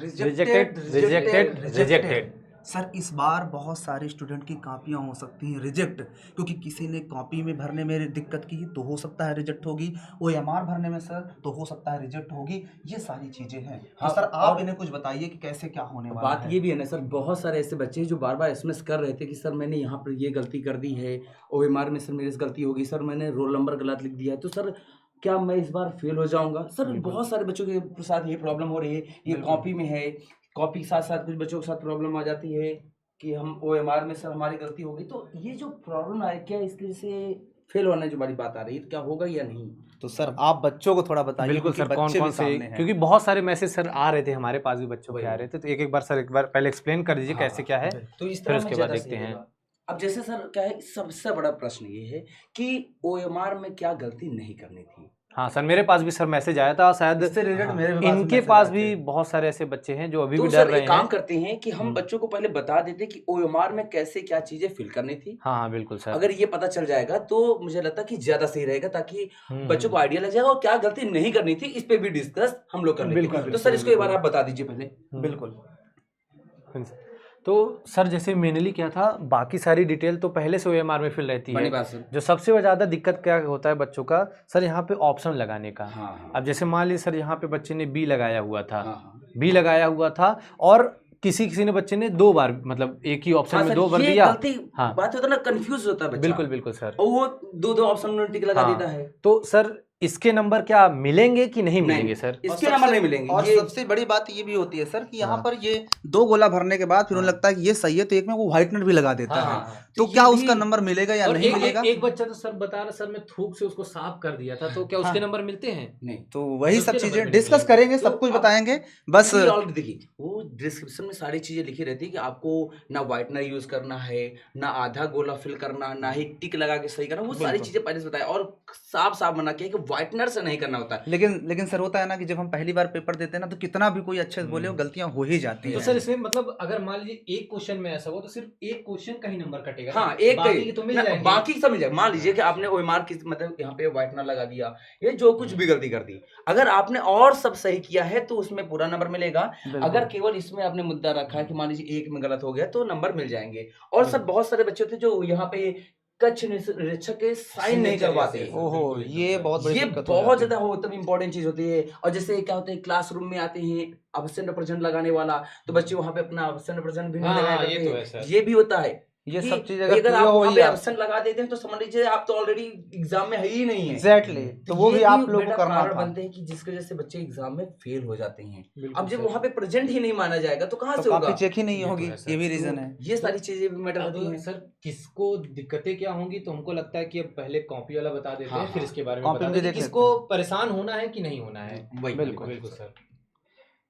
Rejected rejected rejected. Sir इस बार बहुत सारे स्टूडेंट की कॉपियां हो सकती हैं रिजेक्ट, क्योंकि किसी ने कॉपी में भरने में दिक्कत की तो हो सकता है रिजेक्ट होगी, ओएमआर भरने में सर तो हो सकता है रिजेक्ट होगी। ये सारी चीजें हैं। हाँ, तो सर आप और इन्हें कुछ बताइए कि कैसे क्या होने वाला बात है। ये भी है ना सर, बहुत सारे ऐसे बच्चे हैं जो बार बार एसएमएस कर रहे थे कि सर मैंने यहाँ पर ये गलती कर दी है, ओएमआर में सर मेरे से गलती होगी, सर मैंने रोल नंबर गलत लिख दिया है, तो सर क्या मैं इस बार फेल हो जाऊंगा? सर बहुत सारे बच्चों के साथ ये प्रॉब्लम हो रही है। ये कॉपी में है, कॉपी के साथ साथ कुछ बच्चों के साथ प्रॉब्लम आ जाती है कि हम ओएमआर में सर हमारी गलती होगी। तो ये जो प्रॉब्लम है, क्या इसके से फेल होने जो बड़ी बात आ रही है, तो क्या होगा या नहीं? तो सर आप बच्चों को थोड़ा बताइए। बिल्कुल क्योंकि सर, कौन बच्चे कौन भी से, सामने हैं। क्योंकि बहुत सारे मैसेज सर आ रहे थे हमारे पास भी, बच्चों के आ रहे थे, तो एक एक बार सर एक बार पहले एक्सप्लेन कर दीजिए कैसे क्या है, तो इस फिर तरह उसके में बाद ज़्यादा देखते सही हैं। होगा। अब जैसे सर क्या है, सबसे बड़ा प्रश्न ये है कि ओएमआर में क्या गलती नहीं करनी थी। हाँ सर, मेरे पास भी सर मैसेज आया था शायद, इससे रिलेटेड मेरे भी इनके पास भी बहुत सारे ऐसे बच्चे हैं जो अभी तो भी डर सर रहे एक काम हैं। करते हैं कि हम बच्चों को पहले बता देते कि ओएमआर में कैसे क्या चीजें फिल करनी थी। हाँ हाँ बिल्कुल सर। अगर ये पता चल जाएगा तो मुझे लगता है कि ज्यादा सही रहेगा, ताकि बच्चों को हम्म, आइडिया लग जाएगा और क्या गलती नहीं करनी थी इस पे भी डिस्कस हम लोग कर लेंगे। बिल्कुल, तो सर इसको एक बार बिल्कुल। आप बता दीजिए पहले। बिल्कुल। तो सर जैसे मेनली क्या था, बाकी सारी डिटेल तो पहले से ओएमआर में फिल रहती बड़ी है। बात सर। जो सबसे ज़्यादा दिक्कत क्या होता है बच्चों का, सर यहाँ पे ऑप्शन लगाने का। हाँ अब जैसे मान लीजिए सर यहाँ पे बच्चे ने बी लगाया हुआ था, हाँ बी लगाया हुआ था, और किसी किसी ने बच्चे ने दो बार, मतलब एक ही ऑप्शन में सर, दो बार ये दिया। गलती हाँ बात होता है ना, कंफ्यूज होता है बच्चा। बिल्कुल बिल्कुल सर। और वो दो दो ऑप्शन में टिक लगा देता है। तो सर इसके नंबर क्या मिलेंगे कि नहीं मिलेंगे नहीं, सर? इसके नंबर नहीं मिलेंगे। और ये सबसे बड़ी बात ये भी होती है सर कि यहाँ पर ये दो गोला भरने के बाद फिर उन्हें लगता है कि ये सही है, तो एक में वो व्हाइटनर भी लगा देता है। तो ये क्या भी- उसका नंबर मिलेगा या और नहीं एक, मिलेगा? एक बच्चा तो सर बता रहा, सर मैं थूक से उसको साफ कर दिया था, तो क्या उसके नंबर मिलते हैं? नहीं, तो वही तो सब उसके नंबर चीजें नहीं डिस्कस मिलेंगे। करेंगे, तो सब कुछ आप- बताएंगे बस। ये ऑलरेडी देखिए, वो डिस्क्रिप्शन में सारी चीजें लिखी रहती है कि आपको ना व्हाइटनर यूज करना है, ना आधा गोला फिल करना, ना ही टिक लगा के सही करना। वो सारी चीजें पहले से बताया और साफ साफ मना किया कि व्हाइटनर से नहीं करना होता है। लेकिन सर होता है ना कि जब हम पहली बार पेपर देते हैं ना, तो कितना भी कोई अच्छे से बोले वो गलतियां हो ही जाती तो हैं। सर इसमें मतलब अगर मान लीजिए एक क्वेश्चन में ऐसा हो तो सिर्फ एक क्वेश्चन का ही नंबर कटेगा। हाँ, एक बाकी कही के तो मिल ना, जाएंगे। बाकी सब मिल जाएगा। मान लीजिए कि आपने ओएमआर की मतलब यहाँ पे व्हाइटनर लगा दिया, ये जो कुछ भी गलती कर दी, अगर आपने और सब सही किया है तो उसमें पूरा नंबर मिलेगा। अगर केवल इसमें आपने मुद्दा रखा है कि मान लीजिए एक में गलत हो गया तो नंबर मिल जाएंगे। और सब बहुत सारे बच्चे होते हैं जो यहाँ पे कच्छ निरीक्षक के साइन नहीं करवाते। ओहो, ये बहुत बड़ी ये दिक्कत हो बहुत जाती है। ज्यादा हो तब इंपॉर्टेंट चीज होती है। और जैसे क्या होता है, क्लासरूम में आते हैं एब्सेंट प्रेजेंट लगाने वाला, तो बच्चे वहां पे अपना एब्सेंट प्रेजेंट भी नहीं हाँ, लगाया हाँ, करते ये तो हैं। है सर। ये भी होता है ये कि सब चीज भाई अगर क्लियर आप हो वहां ही पे आप एब्सेंट लगा देते हैं तो समझ लीजिए आप तो ऑलरेडी एग्जाम में है ही नहीं है। एग्जैक्टली, तो वो ये भी आप लोगों बेटा को करना कारण था। बनते हैं कि जिसकी वजह से बच्चे एग्जाम में फेल हो जाते हैं। बिल्कुल अब जब सर। वहां पे प्रेजेंट ही नहीं माना जाएगा तो कहाँ तो से कॉपी होगा? चेक ही नहीं ये तो होगी, है सर। ये भी रीजन है। ये सारी चीजें भी मैटर करती अब हैं। सर किसको दिक्कतें क्या होंगी, तो हमको लगता है कि अब पहले कॉपी वाला बता देते हाँ, हैं, फिर हाँ। इसके बारे में कॉपी बता में देते देख हैं लेते किसको परेशान होना है कि नहीं होना है। वही बिल्कुल सर।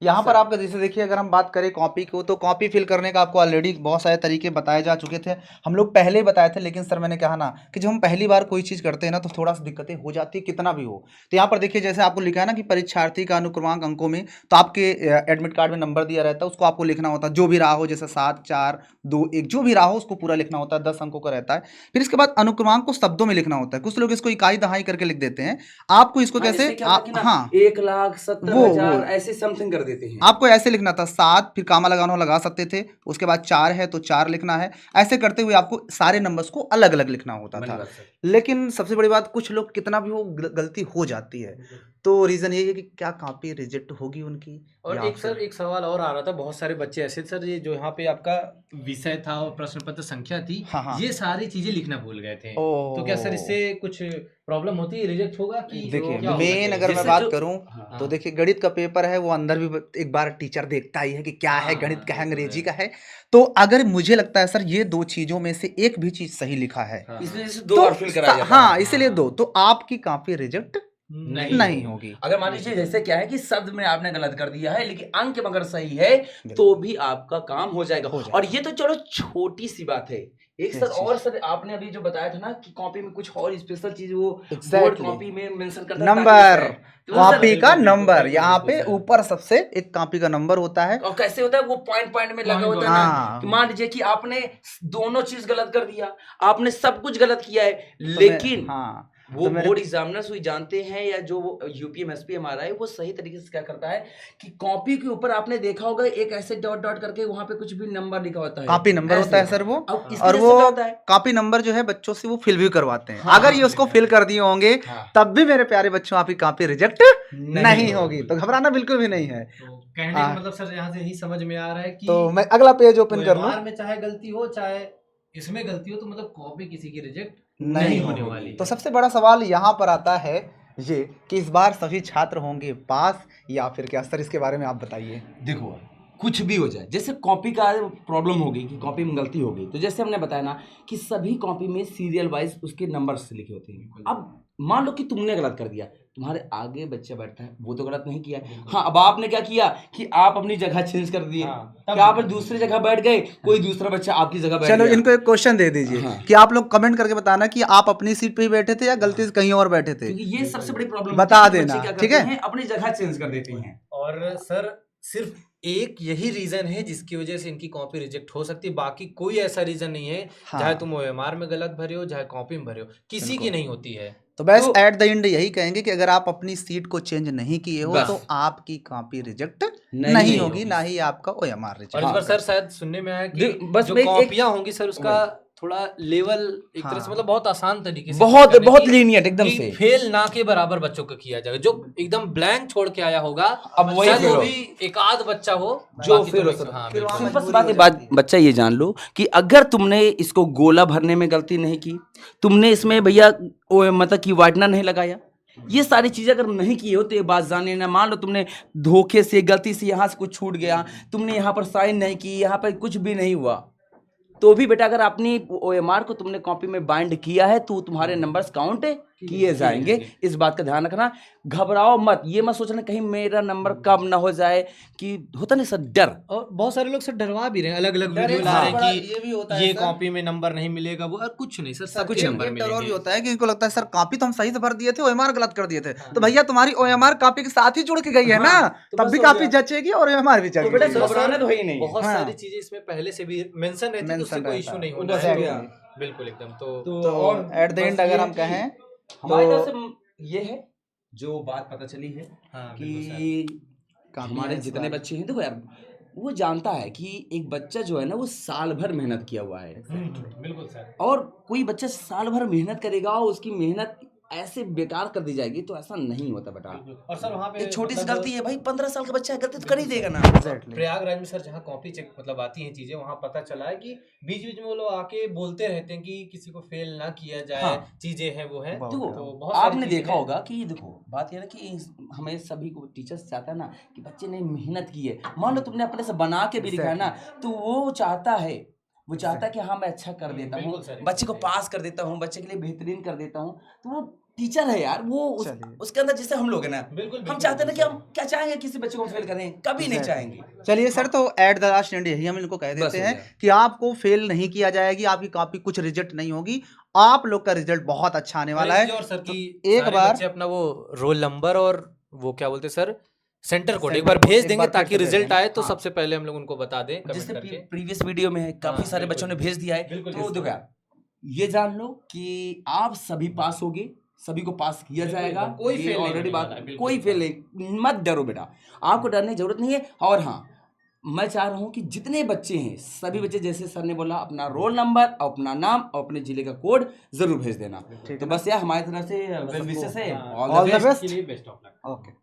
यहाँ पर आपका जैसे देखिए, अगर हम बात करें कॉपी को, तो कॉपी फिल करने का आपको ऑलरेडी बहुत सारे तरीके बताए जा चुके थे, हम लोग पहले ही बताए थे। लेकिन सर मैंने कहा ना कि जब हम पहली बार कोई चीज़ करते हैं ना, तो थोड़ा सा दिक्कतें हो जाती है, कितना भी हो। तो यहाँ पर देखिए, जैसे आपको लिखा है ना कि परीक्षार्थी का अनुक्रमांक अंकों में, तो आपके एडमिट कार्ड में नंबर दिया रहता है, उसको आपको लिखना होता है, जो भी रहा हो, जैसे 7 4 2 1 जो भी रहा हो उसको पूरा लिखना होता है, 10 अंकों का रहता है। फिर इसके बाद अनुक्रमांक को शब्दों में लिखना होता है। कुछ लोग इसको इकाई दहाई करके लिख देते हैं, आपको इसको हाँ, कैसे इससे क्या होता है कि ना, हाँ 1,70,000 ऐसे समथिंग कर देते हैं। आपको ऐसे लिखना था, 7 फिर कामा लगाना हो लगा सकते थे, उसके बाद 4 है तो 4 लिखना है। ऐसे करते हुए आपको सारे नंबर्स को अलग अलग लिखना होता बड़ी था। बात सर। लेकिन सबसे बड़ी बात, कुछ लोग कितना भी हो गलती हो जाती है, तो रीजन ये है कि क्या कॉपी रिजेक्ट होगी उनकी, और या एक फिर सर एक सवाल और आ रहा था, बहुत सारे बच्चे ऐसे सर, ये जो यहाँ पे आपका विषय था और प्रश्न पत्र संख्या थी, हाँ, हाँ। ये सारी चीजें लिखना भूल गए थे। ओह। तो क्या सर इससे कुछ प्रॉब्लम होती है, रिजेक्ट होगा कि देखिए क्या होगा मेन सर? अगर मैं जैसे बात जो- करूं, हाँ। तो देखिए गणित का पेपर है, वो अंदर भी एक बार टीचर देखता ही है कि क्या है, हाँ, गणित का है, ये तो अंग्रेजी है। का है। तो अगर मुझे लगता है सर ये दो चीजों में से एक भी चीज सही लिखा है, हाँ, इसमें जैसे तो दो बार फिल कराया जाता हाँ है। इसीलिए दो, तो आपकी कॉपी रिजेक्ट नहीं होगा। होगी। अगर मान लीजिए जैसे क्या है कि शब्द में आपने गलत कर दिया है लेकिन अंक अगर सही है तो भी आपका काम हो जाएगा। हो जाएगा। और ये तो चलो छोटी सी बात है। एक सर चीज़। और सर आपने अभी जो बताया था ना कि कॉपी में कुछ और स्पेशल चीज वो Exactly. बोर्ड कॉपी में मेंशन करता है नंबर, ताकि तो वो सर- कॉपी का बिल्कुल, नंबर, बिल्कुल, यहाँ पे बिल्कुल, सर। ऊपर सबसे एक कॉपी का नंबर होता है। और कैसे होता है वो पॉइंट पॉइंट में लगा Point होता है हाँ। ना कि मान लीजिए कि आपने दोनों चीज गलत कर दिया, आपने सब कुछ गलत किया है तो लेकिन हाँ वो तो मेरे- बोर्ड एग्जामिनर्स हुई जानते हैं या जो यूपीएमएसपी हमारा है वो सही तरीके से क्या करता है कि कॉपी के ऊपर आपने देखा होगा एक ऐसे डॉट डॉट करके वहां पे कुछ भी नंबर लिखा होता है, कॉपी नंबर होता है सर वो, अब इसकी और वजह से वो क्या होता है? कॉपी नंबर जो है बच्चों से वो फिल भी करवाते हैं। हाँ, अगर ये उसको फिल कर दिए होंगे हाँ। तब भी मेरे प्यारे बच्चों आपकी कॉपी रिजेक्ट नहीं होगी, तो घबराना बिल्कुल भी नहीं है। तो कहने हाँ। का मतलब सर यहाँ से यही समझ में आ रहा है कि तो मैं अगला पेज ओपन कर लूं। OMR में चाहे गलती हो चाहे इसमें गलती हो तो मतलब कॉपी किसी की रिजेक्ट नहीं नहीं होने होगी। वाली तो सबसे बड़ा सवाल यहाँ पर आता है ये कि इस बार सभी छात्र होंगे पास या फिर क्या? सर इसके बारे में आप बताइए। देखो कुछ भी हो जाए, जैसे कॉपी का प्रॉब्लम होगी कि कॉपी में गलती हो गई, तो जैसे हमने बताया ना कि सभी कॉपी में सीरियल वाइज उसके नंबर्स लिखे होते हैं। अब मान लो कि तुमने गलत कर दिया, तुम्हारे आगे बच्चा बैठा है वो तो गलत नहीं किया, हाँ अब आपने क्या किया कि आप अपनी जगह चेंज कर दिए, कि आप दूसरी जगह बैठ गए, कोई दूसरा बच्चा आपकी जगह बैठ चलो गया। इनको एक क्वेश्चन दे दीजिए हाँ। कि आप लोग कमेंट करके बताना कि आप अपनी सीट पे ही बैठे थे या गलती से कहीं और बैठे थे। क्योंकि ये सबसे बड़ी प्रॉब्लम बता होती है कि देना, बच्चे क्या ठीक करते है? हैं, अपनी जगह चेंज कर देते हैं। और सर सिर्फ एक यही रीजन है जिसकी वजह से इनकी कॉपी रिजेक्ट हो सकती है, बाकी कोई ऐसा रीजन नहीं है। हाँ। चाहे तुम OMR में गलत भरे हो चाहे कॉपी में भरे हो, किसी की नहीं होती है। तो बस तो- एट द एंड यही कहेंगे कि अगर आप अपनी सीट को चेंज नहीं किए हो बस। तो आपकी कॉपी रिजेक्ट नहीं नहीं होगी। होगी, ना ही आपका OMR और रिजेक्ट इस बार होगा। सर शायद सुनने में आया कि बस जो मैं एक- कॉपियां होंगी सर उसका थोड़ा लेवल एक तरह से हाँ। मतलब बहुत आसान तरीके से बहुत करने बहुत की, लीनियट एकदम कि से। फेल ना के बराबर बच्चों को किया जाएगा। जो एकदम ब्लैंक छोड़ के आया होगा अब वही शायद फेल वो हो। भी एक आध बच्चा हो जो बाकी फेल तो हो सर। हाँ फिर वहाँ बिल्कुल। सिंपल सी मजबूरी बात हो है, बात जाती है। बच्चा ये जान लो कि अगर तुमने इसको गोला भरने में गलती नहीं की, तुमने इसमें भैया मतलब कि वाइटनर नहीं लगाया, ये सारी चीजें अगर नहीं की हो तो ये बात जानिए ना। मान लो तुमने धोखे से गलती से यहाँ से कुछ छूट गया, तुमने यहाँ पर साइन नहीं की, यहाँ पर कुछ भी नहीं हुआ, तो भी बेटा अगर अपनी OMR को तुमने कॉपी में बाइंड किया है तो तुम्हारे नंबर्स काउंट किए जाएंगे। इस बात का ध्यान रखना, घबराओ मत, ये मत सोचना कहीं मेरा नंबर कम ना हो जाए, कि होता नहीं सर डर। और बहुत सारे लोग सर डरवा भी रहे हैं, अलग अलग डर वीडियो एक ला सबसे रहे बड़ा हैं ये भी होता कि है ये सर। कॉपी में नंबर नहीं मिलेगा, वो कुछ नहीं सर, कुछ सबके नंबर एक डर और भी मिलेंगे। होता है कि इनको लगता है सर कॉपी तो हम सही से भर दिए थे, OMR गलत कर दिए थे। तो भैया तुम्हारी OMR कॉपी के साथ ही जुड़ के गई है ना, हाँ, तो तब बस भी हो कॉपी गया। जचेगी और OMR भी तो बेटा चलेगी। घबराना तो है ही नहीं। बहुत हाँ। सारी चीजें इसमें पहले से भी मेंशन रहती है, तो उससे Mention कोई रहता इशू है। नहीं होना बस है। हो गया। बिल्कुल एकदम। तो और एट द बस एंड ये अगर है हम कि कहें हमारी तो- तरफ से ये है जो बात पता चली है हाँ, बिल्कुल सर। कि काफी हमारे है इस जितने बार। बच्चे हैं, देखो यार वो जानता है कि एक बच्चा जो है ना वो साल भर मेहनत किया हुआ है, बिल्कुल सर। और कोई बच्चा साल भर मेहनत करेगा और उसकी मेहनत ऐसे बेकार कर दी जाएगी, तो ऐसा नहीं होता बेटा। और सर वहाँ पे एक छोटी सी मतलब गलती है भाई, 15 साल का बच्चा है, गलती तो कर ही देगा ना। Exactly. प्रयागराज में सर जहाँ कॉपी चेक मतलब आती हैं चीजें, वहाँ पता चला है कि बीच बीच में वो लोग आके बोलते रहते हैं कि किसी को फेल ना किया जाए, हाँ। चीजें हैं वो है। बहुत देखो तो बहुत सारी आपने चीजें देखा हैं। होगा कि देखो बात यह है कि हमें सभी को टीचर्स चाहता है ना कि बच्चे ने मेहनत की है, मान लो तुमने अपने से बना के भी लिखा है ना, तो वो चाहता है कि हाँ मैं अच्छा कर देता हूँ, बिल्कुल सर, बच्चे को पास कर देता हूँ, बच्चे के लिए बेहतरीन कर देता हूँ, तो वो टीचर है यार, वो चलिए। उसके अंदर जैसे हम लोग हैं ना, बिल्कुल, हम बिल्कुल, चाहते हैं ना कि बिल्कुल हम क्या चाहेंगे किसी बच्चे को फेल करें, कभी नहीं चाहेंगे। चलिए सर, तो एट द लास्ट एंड यही हम इनको कह बस देते हो हैं गया। कि आपको फेल नहीं किया जाएगी, आपकी कॉपी कुछ रिजेक्ट नहीं होगी, आप लोग का रिजल्ट बहुत अच्छा आने वाला और है। एक चीज़ और सर तो कि एक सारे बार बच्चे अपना वो रोल नंबर और वो क्या बोलते हैं सर, सेंटर कोड एक सेंटर बार कोड भेज एक देंगे बार फिर ताकि से भेज रिजल्ट देंगे। आए, तो हाँ। सबसे पहले हम लोग उनको बता दें कमेंट जैसे करके। प्रीवियस वीडियो में है, काफी हाँ, सारे बिल्कुल, बच्चों ने भेज दिया है, बिल्कुल, तो बिल्कुल। देखो यार ये जान लो कि आप सभी पास होगे, सभी को पास किया बिल्कुल, जाएगा, कोई ये फेल नहीं ऑलरेडी होने बात, वाला है, बिल्कुल कोई सर। फेल नहीं, मत डरो बेटा, आपको डरने की जरूरत नहीं है। और हाँ, मैं चाह रहा हूँ कि जितने बच्चे हैं सभी बच्चे, जैसे सर ने बोला, अपना रोल नंबर, अपना नाम और अपने जिले का कोड जरूर भेज देना। तो बस यार हमारी तरफ से वेल विशेस है, All the best. के लिए बेस्ट ऑफ लक। ओके।